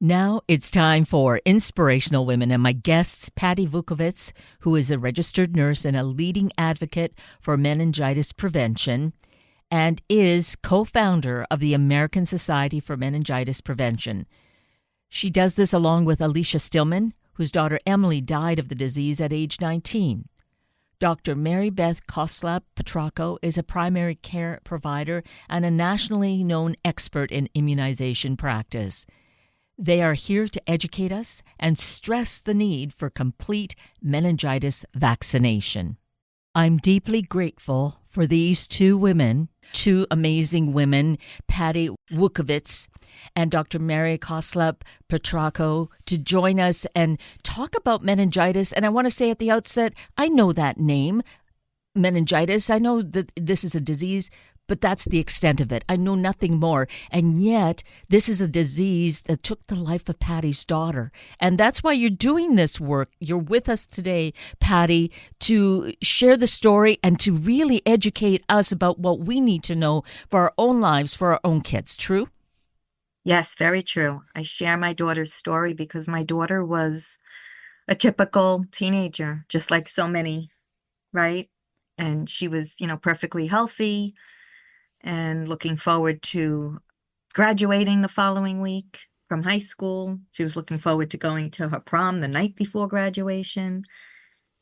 Now it's time for Inspirational Women, and my guests, Patti Wukovits, who is a registered nurse and a leading advocate for meningitis prevention, and is co-founder of the American Society for Meningitis Prevention. She does this along with Alicia Stillman, whose daughter Emily died of the disease at age 19. Dr. Beth Koslap-Petraco is a primary care provider and a nationally known expert in immunization practice. They are here to educate us and stress the need for complete meningitis vaccination. I'm deeply grateful for these two women, two amazing women, Patti Wukovits and Dr. Mary Koslap-Petraco, to join us and talk about meningitis. And I want to say at the outset, I know that name, meningitis. I know that this is a disease, but that's the extent of it. I know nothing more. And yet, this is a disease that took the life of Patti's daughter. And that's why you're doing this work. You're with us today, Patti, to share the story and to really educate us about what we need to know for our own lives, for our own kids. True? Yes, very true. I share my daughter's story because my daughter was a typical teenager, just like so many, right? And she was, perfectly healthy and looking forward to graduating the following week from high school. She was looking forward to going to her prom the night before graduation.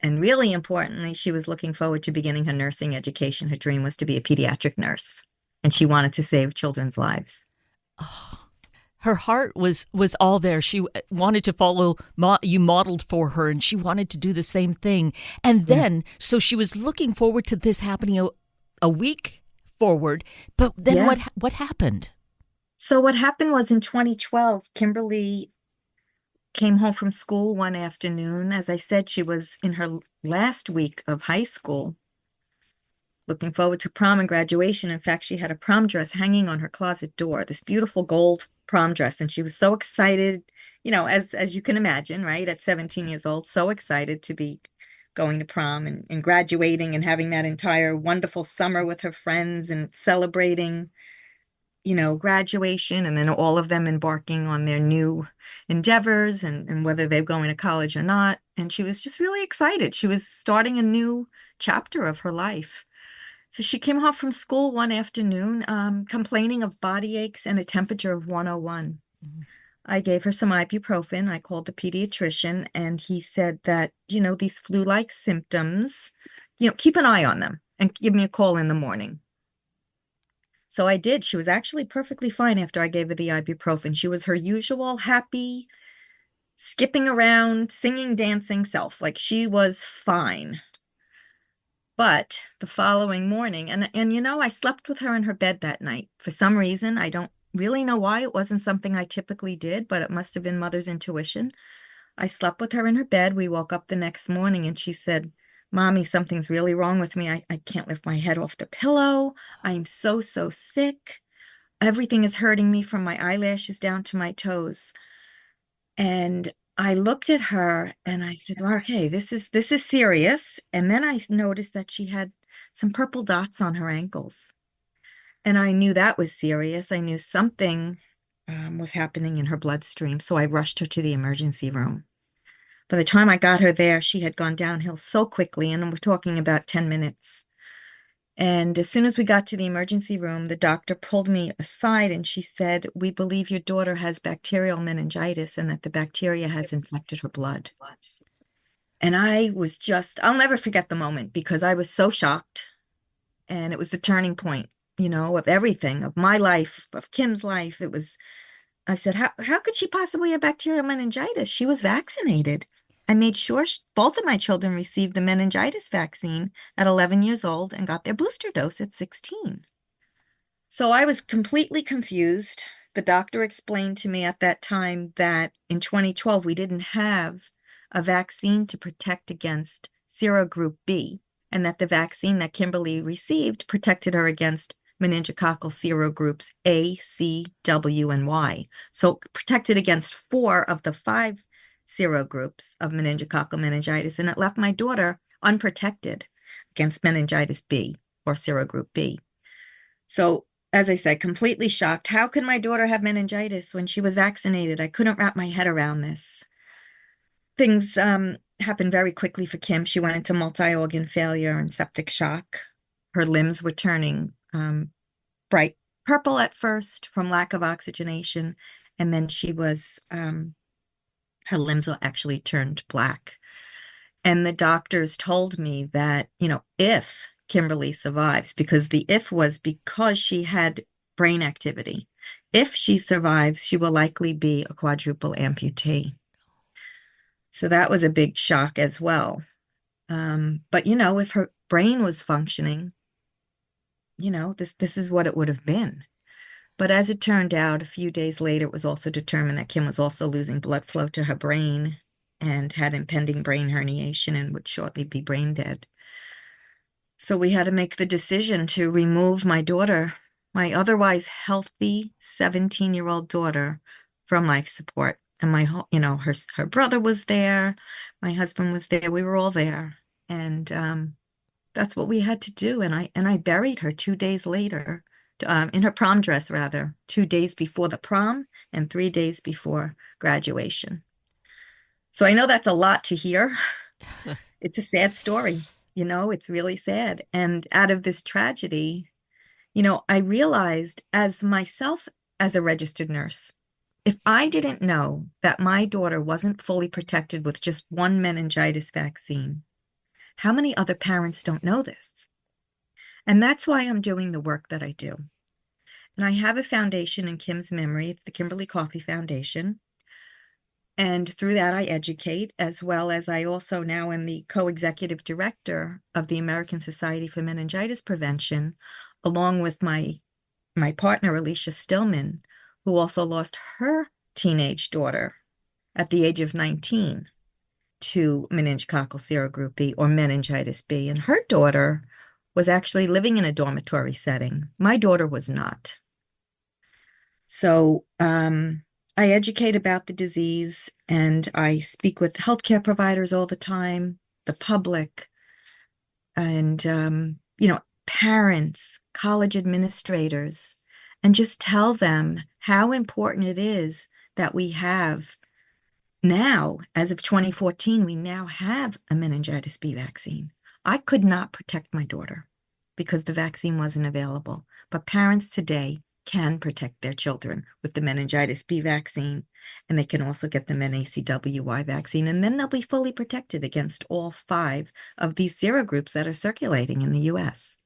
And really importantly, she was looking forward to beginning her nursing education. Her dream was to be a pediatric nurse, and she wanted to save children's lives. Oh, her heart was all there. She wanted to follow, you modeled for her, and she wanted to do the same thing. And then, Yes. so she was looking forward to this happening a week forward, but then Yeah. what happened? So what happened was in 2012, Kimberley came home from school one afternoon. As I said, she was in her last week of high school, looking forward to prom and graduation. In fact, she had a prom dress hanging on her closet door, this beautiful gold prom dress, and she was so excited, as you can imagine, right? At 17 years old, so excited to be going to prom and graduating and having that entire wonderful summer with her friends and celebrating, graduation, and then all of them embarking on their new endeavors and whether they're going to college or not. And she was just really excited. She was starting a new chapter of her life. So she came home from school one afternoon, complaining of body aches and a temperature of 101. Mhm. I gave her some ibuprofen. I called the pediatrician, and he said that, these flu-like symptoms, keep an eye on them and give me a call in the morning. So I did. She was actually perfectly fine after I gave her the ibuprofen. She was her usual happy, skipping around, singing, dancing self. Like, she was fine. But the following morning, and I slept with her in her bed that night. For some reason, I don't really know why. It wasn't something I typically did, but it must have been mother's intuition. I slept with her in her bed. We woke up the next morning and she said, "Mommy, something's really wrong with me. I can't lift my head off the pillow. I'm so, so sick. Everything is hurting me from my eyelashes down to my toes." And I looked at her and I said, "Well, okay, this is serious." And then I noticed that she had some purple dots on her ankles. And I knew that was serious. I knew something was happening in her bloodstream. So I rushed her to the emergency room. By the time I got her there, she had gone downhill so quickly, and we're talking about 10 minutes. And as soon as we got to the emergency room, the doctor pulled me aside and she said, "We believe your daughter has bacterial meningitis and that the bacteria has infected her blood." And I'll never forget the moment because I was so shocked. And it was the turning point, of everything, of my life, of Kim's life. I said, how could she possibly have bacterial meningitis? She was vaccinated. I made sure both of my children received the meningitis vaccine at 11 years old and got their booster dose at 16. So I was completely confused. The doctor explained to me at that time that in 2012, we didn't have a vaccine to protect against serogroup B, and that the vaccine that Kimberley received protected her against meningococcal serogroups A, C, W, and Y. So protected against 4 of the 5 serogroups of meningococcal meningitis, and it left my daughter unprotected against meningitis B or serogroup B. So as I said, completely shocked. How can my daughter have meningitis when she was vaccinated? I couldn't wrap my head around this. Things happened very quickly for Kim. She went into multi-organ failure and septic shock. Her limbs were turning bright purple at first from lack of oxygenation, and then her limbs were actually turned black. And the doctors told me that, if Kimberly survives, because the if was because she had brain activity, if she survives, she will likely be a quadruple amputee. So that was a big shock as well. But if her brain was functioning, this is what it would have been. But as it turned out, a few days later, it was also determined that Kim was also losing blood flow to her brain and had impending brain herniation and would shortly be brain dead. So we had to make the decision to remove my daughter, my otherwise healthy 17-year-old daughter, from life support. And her brother was there, my husband was there, we were all there. And that's what we had to do. And I buried her 2 days later, in her prom dress, rather, 2 days before the prom and 3 days before graduation. So I know that's a lot to hear. It's a sad story. It's really sad. And out of this tragedy, I realized as myself as a registered nurse, if I didn't know that my daughter wasn't fully protected with just one meningitis vaccine, how many other parents don't know this? And that's why I'm doing the work that I do. And I have a foundation in Kim's memory. It's the Kimberley Coffee Foundation. And through that, I educate, as well as I also now am the co-executive director of the American Society for Meningitis Prevention, along with my partner, Alicia Stillman, who also lost her teenage daughter at the age of 19 to meningococcal serogroup B, or meningitis B. And her daughter was actually living in a dormitory setting. My daughter was not. So I educate about the disease, and I speak with healthcare providers all the time, the public, and parents, college administrators, and just tell them how important it is that we have now, as of 2014, we now have a meningitis B vaccine. I could not protect my daughter because the vaccine wasn't available, but parents today can protect their children with the meningitis B vaccine, and they can also get the MenACWY vaccine, and then they'll be fully protected against all 5 of these serogroups that are circulating in the U.S.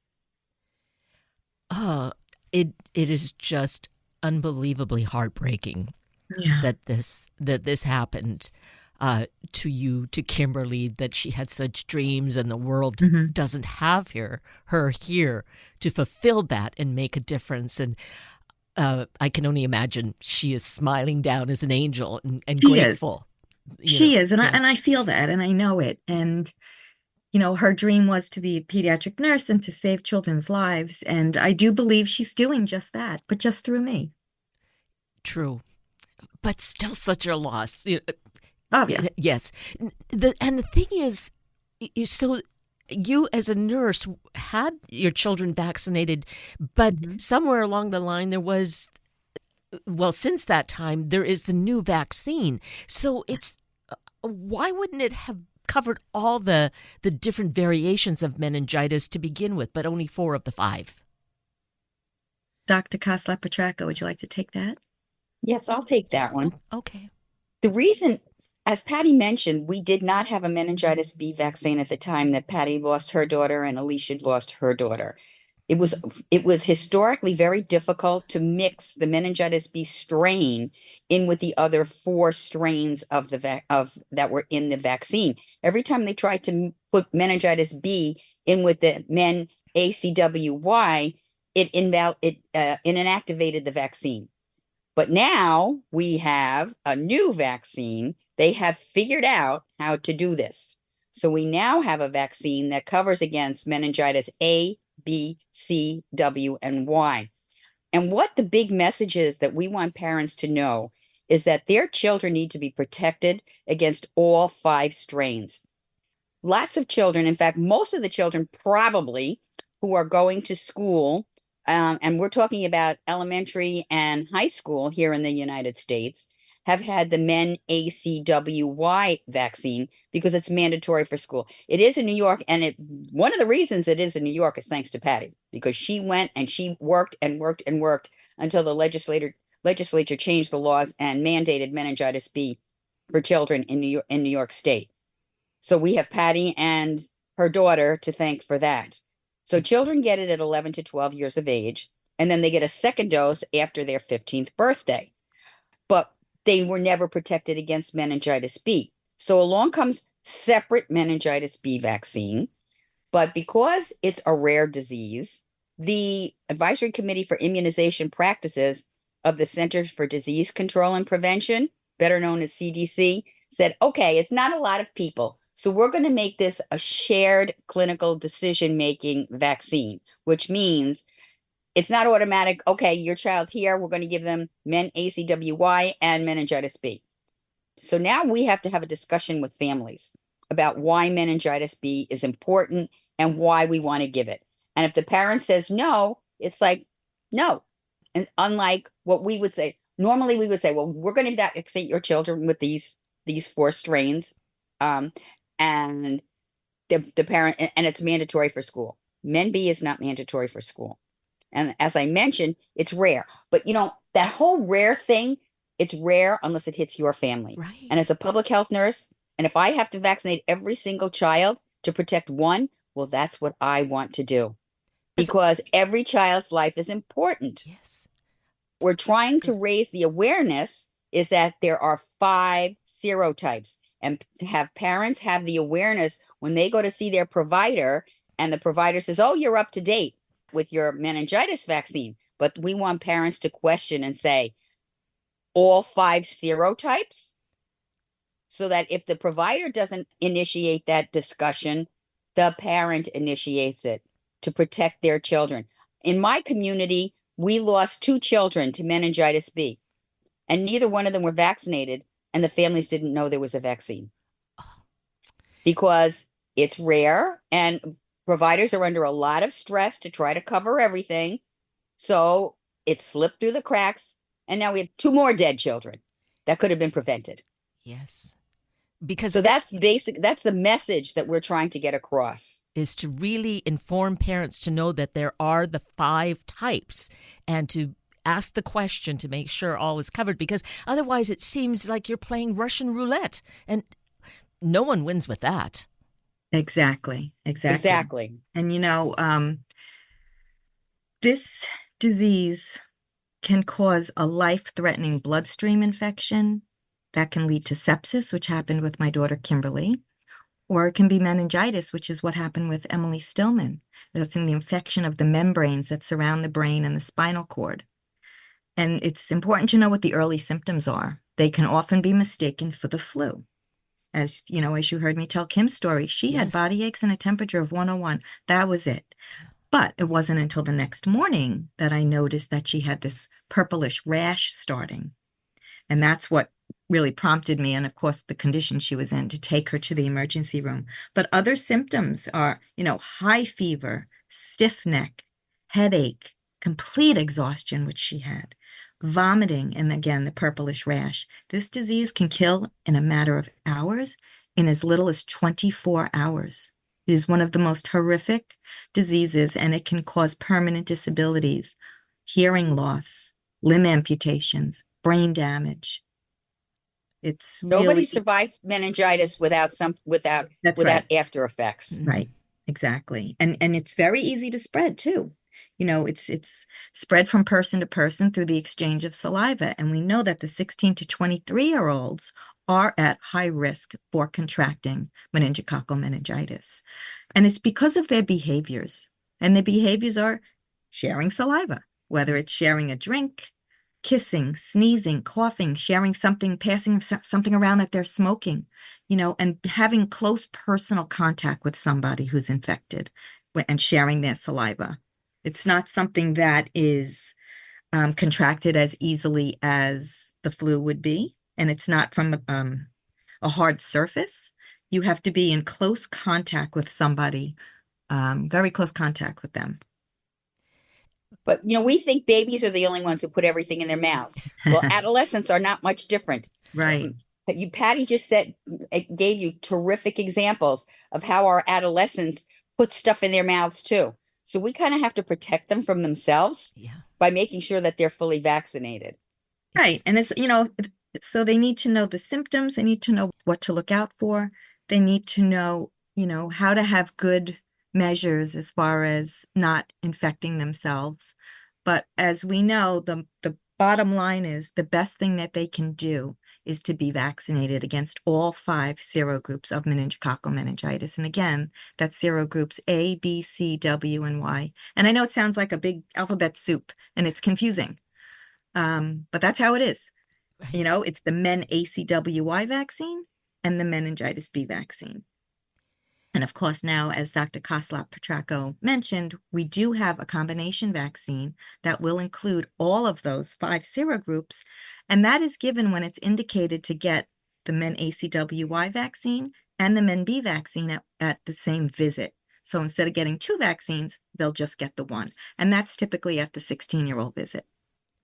It is just unbelievably heartbreaking Yeah. that this happened to you, to Kimberly, that she had such dreams and the world Mhm. doesn't have her here to fulfill that and make a difference. And I can only imagine she is smiling down as an angel and She is. grateful. She is, and Yeah. I feel that, and I know it. And her dream was to be a pediatric nurse and to save children's lives. And I do believe she's doing just that, but just through me. True, but still such a loss. Oh, yeah. Yes. And the thing is, so you as a nurse had your children vaccinated, but Mhm. somewhere along the line well, since that time, there is the new vaccine. So it's, why wouldn't it have covered all the different variations of meningitis to begin with, but only 4 of the 5? Dr. Koslap-Petraco, would you like to take that? Yes, I'll take that one. Oh, okay. The reason, as Patty mentioned, we did not have a meningitis B vaccine at the time that Patty lost her daughter and Alicia lost her daughter. It was historically very difficult to mix the meningitis B strain in with the other 4 strains of that were in the vaccine. Every time they tried to put meningitis B in with the MenACWY, it inactivated the vaccine. But now we have a new vaccine. They have figured out how to do this. So we now have a vaccine that covers against meningitis A, B, C, W, and Y. And what the big message is that we want parents to know is that their children need to be protected against all 5 strains. Lots of children, in fact, most of the children probably who are going to school and we're talking about elementary and high school here in the United States, have had the MenACWY vaccine because it's mandatory for school. It is in New York, and one of the reasons it is in New York is thanks to Patty, because she went and she worked and worked and worked until the legislature changed the laws and mandated meningitis B for children in New York State. So we have Patty and her daughter to thank for that. So children get it at 11 to 12 years of age, and then they get a second dose after their 15th birthday. But they were never protected against meningitis B. So along comes separate meningitis B vaccine. But because it's a rare disease, the Advisory Committee for Immunization Practices of the Centers for Disease Control and Prevention, better known as CDC, said, okay, it's not a lot of people, so we're going to make this a shared clinical decision-making vaccine, which means it's not automatic. Okay, your child's here. We're going to give them MenACWY and meningitis B. So now we have to have a discussion with families about why meningitis B is important and why we want to give it. And if the parent says no, it's like, no. And unlike what we would say, normally we would say, well, we're going to vaccinate your children with these 4 strains. And the parent, and it's mandatory for school. Men B is not mandatory for school. And as I mentioned, it's rare. But that whole rare thing, it's rare unless it hits your family. Right. And as a public health nurse, and if I have to vaccinate every single child to protect one, well, that's what I want to do. Because every child's life is important. Yes. We're trying to raise the awareness is that there are 5 serotypes, and to have parents have the awareness when they go to see their provider and the provider says, oh, you're up to date with your meningitis vaccine. But we want parents to question and say, all 5 serotypes? So that if the provider doesn't initiate that discussion, the parent initiates it to protect their children. In my community, we lost 2 children to meningitis B, and neither one of them were vaccinated, and the families didn't know there was a vaccine because it's rare and providers are under a lot of stress to try to cover everything. So it slipped through the cracks, and now we have 2 more dead children that could have been prevented. Yes. Because so that's the message that we're trying to get across, is to really inform parents to know that there are the 5 types and to ask the question to make sure all is covered, because otherwise it seems like you're playing Russian roulette and no one wins with that. Exactly. And this disease can cause a life-threatening bloodstream infection that can lead to sepsis, which happened with my daughter Kimberley, or it can be meningitis, which is what happened with Emily Stillman. That's in the infection of the membranes that surround the brain and the spinal cord. And it's important to know what the early symptoms are. They can often be mistaken for the flu. As you heard me tell Kim's story, she had body aches and a temperature of 101. That was it. But it wasn't until the next morning that I noticed that she had this purplish rash starting. And that's what really prompted me, and of course the condition she was in, to take her to the emergency room. But other symptoms are, high fever, stiff neck, headache, complete exhaustion, which she had, vomiting, and again, the purplish rash. This disease can kill in a matter of hours, in as little as 24 hours. It is one of the most horrific diseases, and it can cause permanent disabilities, hearing loss, limb amputations, brain damage. It's nobody survives meningitis without after effects. Right. Exactly. And it's very easy to spread too. It's spread from person to person through the exchange of saliva. And we know that the 16 to 23-year-olds are at high risk for contracting meningococcal meningitis. And it's because of their behaviors. And the behaviors are sharing saliva, whether it's sharing a drink, kissing, sneezing, coughing, sharing something, passing something around that they're smoking, and having close personal contact with somebody who's infected and sharing their saliva. It's not something that is contracted as easily as the flu would be, and it's not from a hard surface. You have to be in close contact with somebody, very close contact with them. But, we think babies are the only ones who put everything in their mouths. Well, adolescents are not much different. Right. But Patty just said, it gave you terrific examples of how our adolescents put stuff in their mouths too. So we kind of have to protect them from themselves Yeah. by making sure that they're fully vaccinated. Right. And it's, so they need to know the symptoms. They need to know what to look out for. They need to know, how to have good measures as far as not infecting themselves. But as we know, the bottom line is the best thing that they can do is to be vaccinated against all 5 serogroups of meningococcal meningitis. And again, that's serogroups A, B, C, W, and Y. And I know it sounds like a big alphabet soup and it's confusing. But that's how it is. Right. It's the MenACWY vaccine and the meningitis B vaccine. And of course, now, as Dr. Koslap-Petraco mentioned, we do have a combination vaccine that will include all of those 5 serogroups. And that is given when it's indicated to get the MenACWY vaccine and the MenB vaccine at the same visit. So instead of getting 2 vaccines, they'll just get the one. And that's typically at the 16-year-old visit.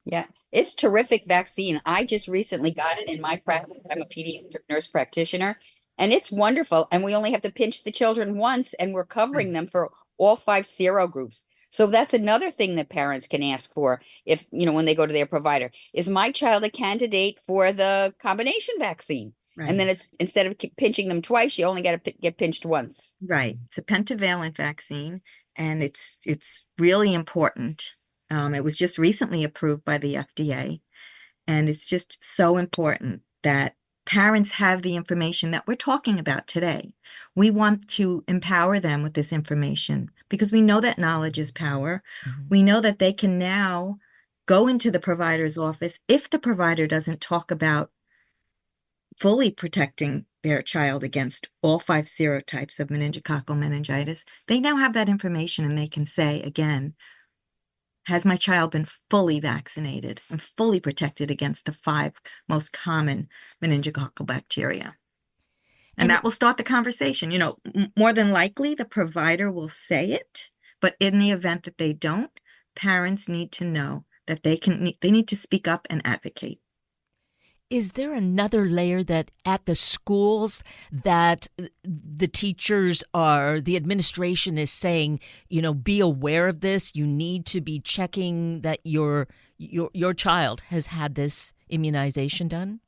Yeah, it's terrific vaccine. I just recently got it in my practice. I'm a pediatric nurse practitioner, and it's wonderful. And we only have to pinch the children once, and we're covering them for all 5 serogroups. So that's another thing that parents can ask for if, when they go to their provider. Is my child a candidate for the combination vaccine? Right. And then it's instead of pinching them twice, you only got to get pinched once. Right. It's a pentavalent vaccine, and it's really important. It was just recently approved by the FDA, and it's just so important that parents have the information that we're talking about today. We want to empower them with this information because we know that knowledge is power. Mm-hmm. We know that they can now go into the provider's office if the provider doesn't talk about fully protecting their child against all 5 serotypes of meningococcal meningitis. They now have that information and they can say, again, has my child been fully vaccinated and fully protected against the 5 most common meningococcal bacteria? And that will start the conversation. More than likely the provider will say it, but in the event that they don't, parents need to know that they need to speak up and advocate. Is there another layer that at the schools that the teachers the administration is saying, be aware of this. You need to be checking that your child has had this immunization done?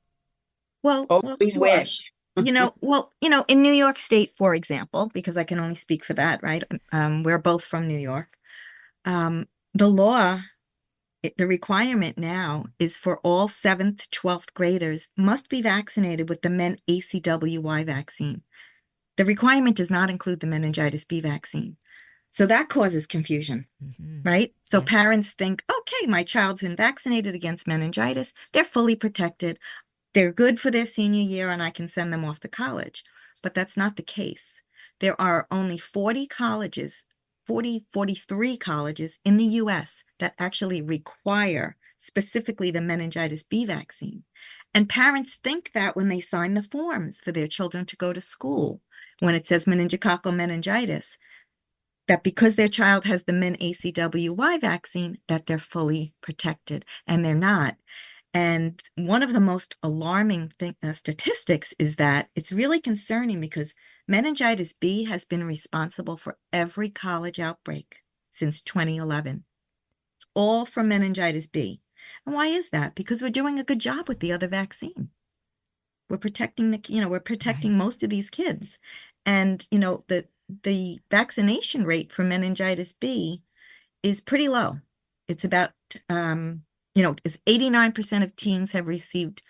Well, we sure. wish. In New York State, for example, because I can only speak for that, right? We're both from New York. The law, the requirement now is for all 7th, 12th graders must be vaccinated with the MenACWY vaccine. The requirement does not include the meningitis B vaccine. So that causes confusion, right? So Yes. Parents think, okay, my child's been vaccinated against meningitis. They're fully protected. They're good for their senior year and I can send them off to college. But that's not the case. There are only 43 colleges in the US that actually require specifically the meningitis B vaccine. And parents think that when they sign the forms for their children to go to school, when it says meningococcal meningitis, that because their child has the MenACWY vaccine, that they're fully protected, and they're not. And one of the most alarming statistics is that it's really concerning because meningitis B has been responsible for every college outbreak since 2011. It's all from meningitis B. And why is that? Because we're doing a good job with the other vaccine. We're protecting Right. most of these kids. And, the vaccination rate for meningitis B is pretty low. It's about, is 89% of teens have received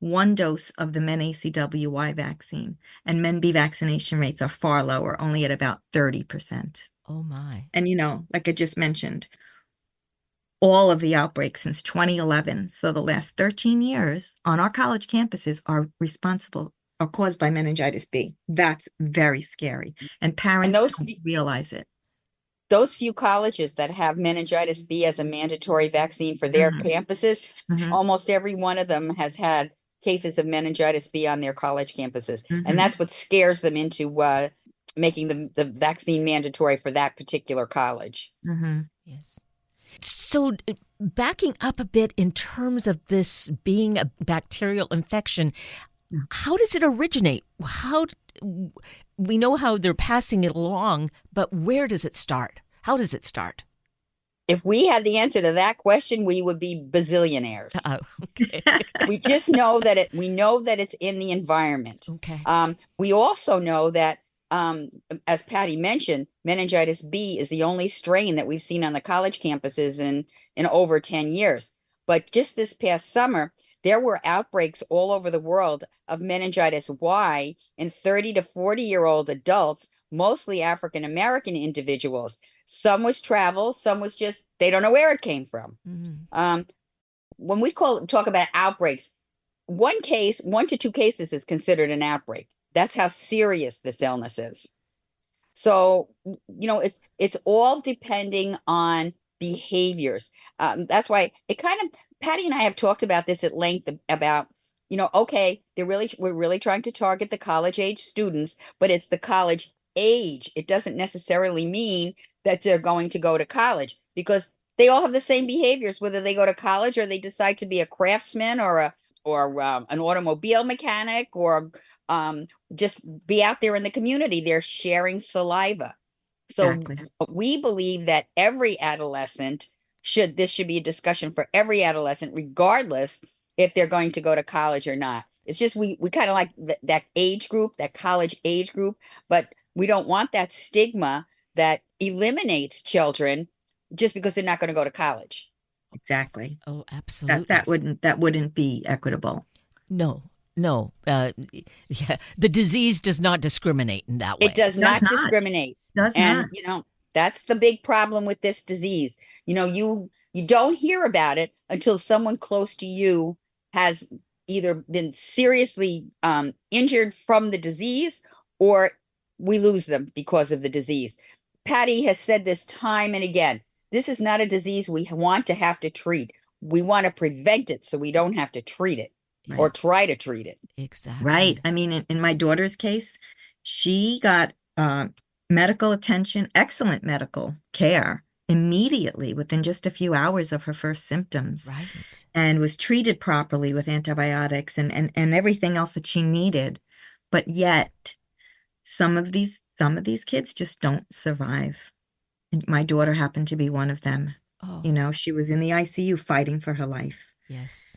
1 dose of the MenACWY vaccine, and MenB vaccination rates are far lower, only at about 30%. Oh my. And, like I just mentioned, all of the outbreaks since 2011, so the last 13 years on our college campuses are caused by meningitis B. That's very scary. And parents don't realize it. Those few colleges that have meningitis B as a mandatory vaccine for their campuses, almost every one of them has had cases of meningitis B on their college campuses. And that's what scares them into making the vaccine mandatory for that particular college. Yes. So, backing up a bit in terms of this being a bacterial infection, how does it originate? We know how they're passing it along, but where does it start? How does it start? If we had the answer to that question, we would be bazillionaires. Okay. We just know that we know that it's in the environment. Okay. We also know that, as Patti mentioned, meningitis B is the only strain that we've seen on the college campuses in over 10 years. But just this past summer, there were outbreaks all over the world of meningitis Y in 30 to 40-year-old adults, mostly African American individuals. Some was travel, some was just, they don't know where it came from. Mm-hmm. When we talk about outbreaks, 1 to 2 cases is considered an outbreak. That's how serious this illness is. So, it's all depending on behaviors. That's why Patti and I have talked about this at length about, okay, we're really trying to target the college age students, but it's the college age. It doesn't necessarily mean that they're going to go to college, because they all have the same behaviors, whether they go to college or they decide to be a craftsman or an automobile mechanic, or just be out there in the community. They're sharing saliva. So Exactly. we believe that every adolescent should be a discussion for every adolescent, regardless if they're going to go to college or not. It's just we kind of like that age group, that college age group, but we don't want that stigma that eliminates children just because they're not going to go to college. Exactly. Oh, absolutely. That wouldn't be equitable. No. Yeah, the disease does not discriminate in that way. It does not discriminate. And that's the big problem with this disease. You don't hear about it until someone close to you has either been seriously injured from the disease, or we lose them because of the disease. Patti has said this time and again. This is not a disease we want to have to treat. We want to prevent it so we don't have to treat it. Right. Or try to treat it. Exactly. Right. I mean, in my daughter's case, she got medical attention, excellent medical care immediately within just a few hours of her first symptoms. Right. And was treated properly with antibiotics and everything else that she needed. But yet some of these kids just don't survive. And my daughter happened to be one of them. Oh. She was in the ICU fighting for her life. Yes.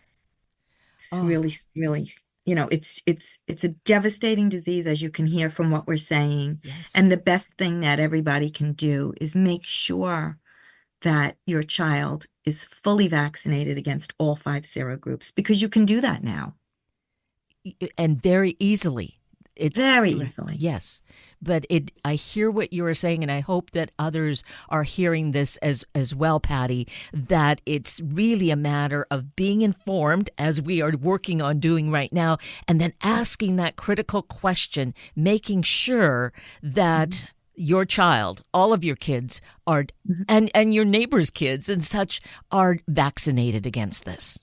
Really, really, it's a devastating disease, as you can hear from what we're saying. Yes. And the best thing that everybody can do is make sure that your child is fully vaccinated against all 5 serogroups, because you can do that now. And very easily. Very easily. Yes. But I hear what you are saying, and I hope that others are hearing this as well, Patti, that it's really a matter of being informed, as we are working on doing right now, and then asking that critical question, making sure that your child, all of your kids are, and your neighbors' kids and such, are vaccinated against this.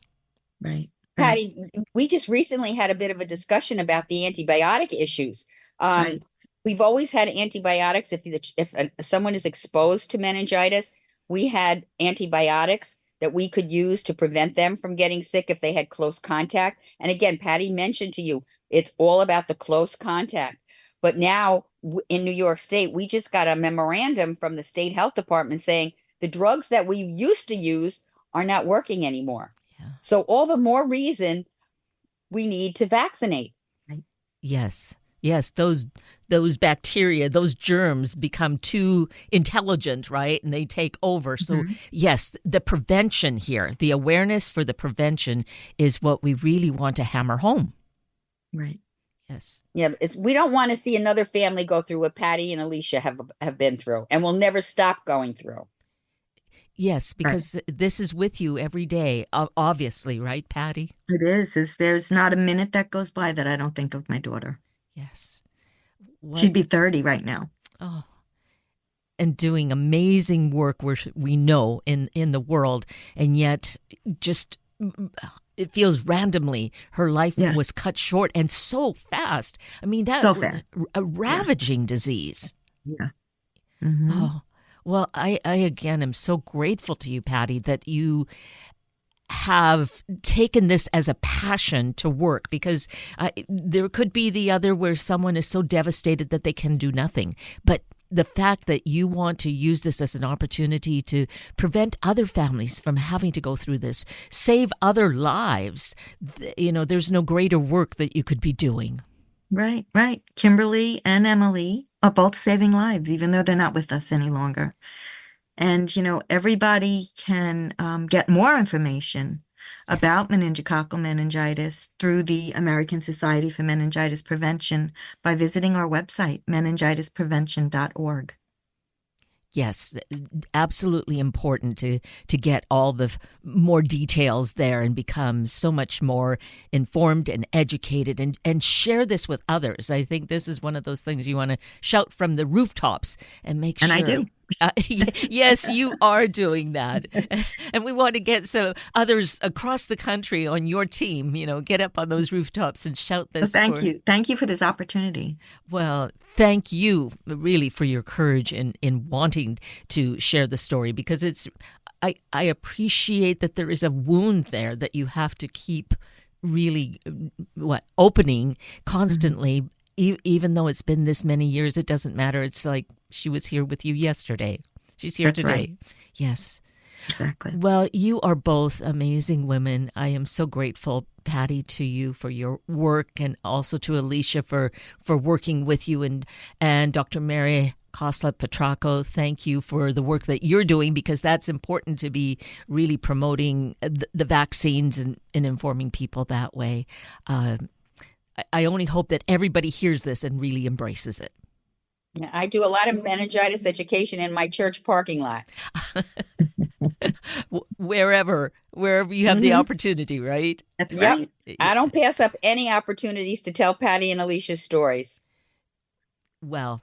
Right. Patti, we just recently had a bit of a discussion about the antibiotic issues. Right. We've always had antibiotics. If someone is exposed to meningitis, we had antibiotics that we could use to prevent them from getting sick if they had close contact. And again, Patti mentioned to you, it's all about the close contact. But now in New York State, we just got a memorandum from the state health department saying the drugs that we used to use are not working anymore. So all the more reason we need to vaccinate. Yes. Those bacteria, those germs become too intelligent, right? And they take over. So yes, the prevention here, the awareness for the prevention is what we really want to hammer home. Right. Yes. Yeah, we don't want to see another family go through what Patti and Alicia have been through, and we'll never stop going through. Yes, because this is with you every day, obviously, right, Patti? It is. There's not a minute that goes by that I don't think of my daughter. Yes. She'd be 30 right now. Oh, and doing amazing work where we know in the world, and yet just it feels randomly her life was cut short, and so fast. I mean, that's so fast. A ravaging disease. Yeah. Oh, Well, I again am so grateful to you, Patti, that you have taken this as a passion to work, because there could be the other where someone is so devastated that they can do nothing. But the fact that you want to use this as an opportunity to prevent other families from having to go through this, save other lives, there's no greater work that you could be doing. Right, right. Kimberly and Emily are both saving lives, even though they're not with us any longer. And, everybody can get more information about meningococcal meningitis through the American Society for Meningitis Prevention by visiting our website, meningitisprevention.org. Yes, absolutely important to get all the more details there and become so much more informed and educated and share this with others. I think this is one of those things you want to shout from the rooftops and make sure. And I do. Yes, you are doing that. And we want to get some others across the country on your team, get up on those rooftops and shout this. Well, thank you. Thank you for this opportunity. Well, thank you really for your courage in wanting to share the story, because I appreciate that there is a wound there that you have to keep really opening constantly. Mm-hmm. Even though it's been this many years, it doesn't matter. It's like she was here with you yesterday. She's here That's today. Right. Yes. Exactly. Well, you are both amazing women. I am so grateful, Patti, to you for your work, and also to Alicia for working with you, and Dr. Beth Koslap-Petraco, thank you for the work that you're doing, because that's important to be really promoting the vaccines and informing people that way. I only hope that everybody hears this and really embraces it. Yeah, I do a lot of meningitis education in my church parking lot. Wherever you have the opportunity, right? That's right. I don't pass up any opportunities to tell Patti and Alicia's stories. Well,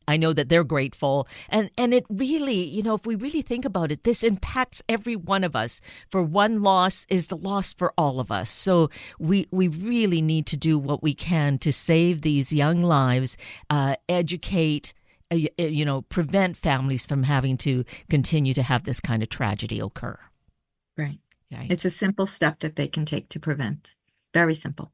I know that they're grateful. And it really, if we really think about it, this impacts every one of us. For one loss is the loss for all of us. So we really need to do what we can to save these young lives, educate, prevent families from having to continue to have this kind of tragedy occur. Right. It's a simple step that they can take to prevent. Very simple.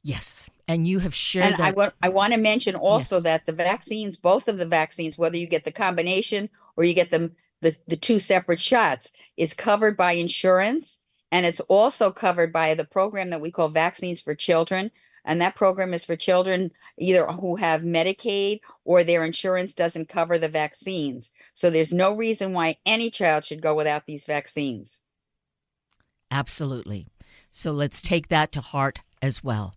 Yes. And you have shared and that. I want to mention also that the vaccines, both of the vaccines, whether you get the combination or you get them the two separate shots, is covered by insurance. And it's also covered by the program that we call Vaccines for Children. And that program is for children either who have Medicaid or their insurance doesn't cover the vaccines. So there's no reason why any child should go without these vaccines. Absolutely. So let's take that to heart as well.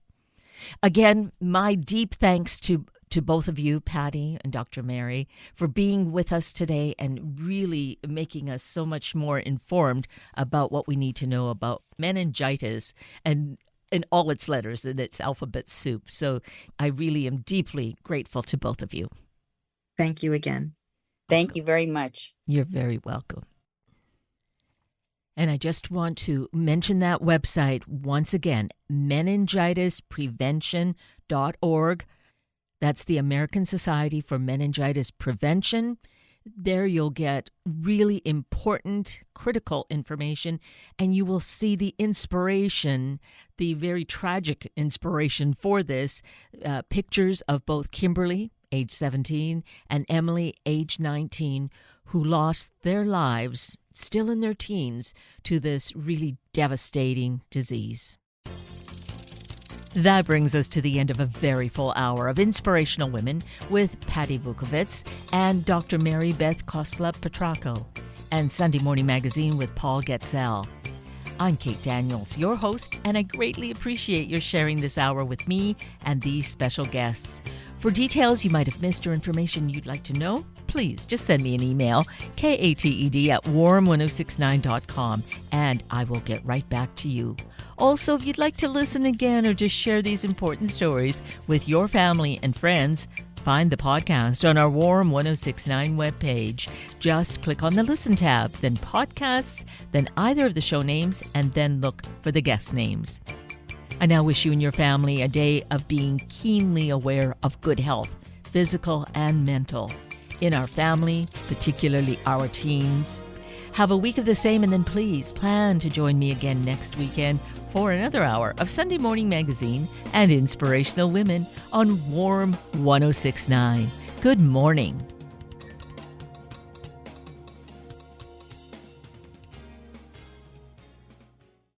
Again, my deep thanks to both of you, Patti and Dr. Mary, for being with us today and really making us so much more informed about what we need to know about meningitis and in all its letters and its alphabet soup. So I really am deeply grateful to both of you. Thank you again. Thank you very much. You're very welcome. And I just want to mention that website once again, meningitisprevention.org. That's the American Society for Meningitis Prevention. There you'll get really important, critical information, and you will see the inspiration, the very tragic inspiration for this, pictures of both Kimberley, age 17, and Emily, age 19, who lost their lives still in their teens to this really devastating disease. That brings us to the end of a very full hour of Inspirational Women with Patti Wukovits and Dr. Mary Beth Koslap-Petraco, and Sunday Morning Magazine with Paul Getzel. I'm Kate Daniels, your host, and I greatly appreciate your sharing this hour with me and these special guests. For details you might have missed or information you'd like to know, please just send me an email, kated@warm1069.com, and I will get right back to you. Also, if you'd like to listen again or just share these important stories with your family and friends, find the podcast on our Warm 1069 webpage. Just click on the Listen tab, then Podcasts, then either of the show names, and then look for the guest names. I now wish you and your family a day of being keenly aware of good health, physical and mental. in our family, particularly our teens. Have a week of the same, and then please plan to join me again next weekend for another hour of Sunday Morning Magazine and Inspirational Women on Warm 106.9. Good morning.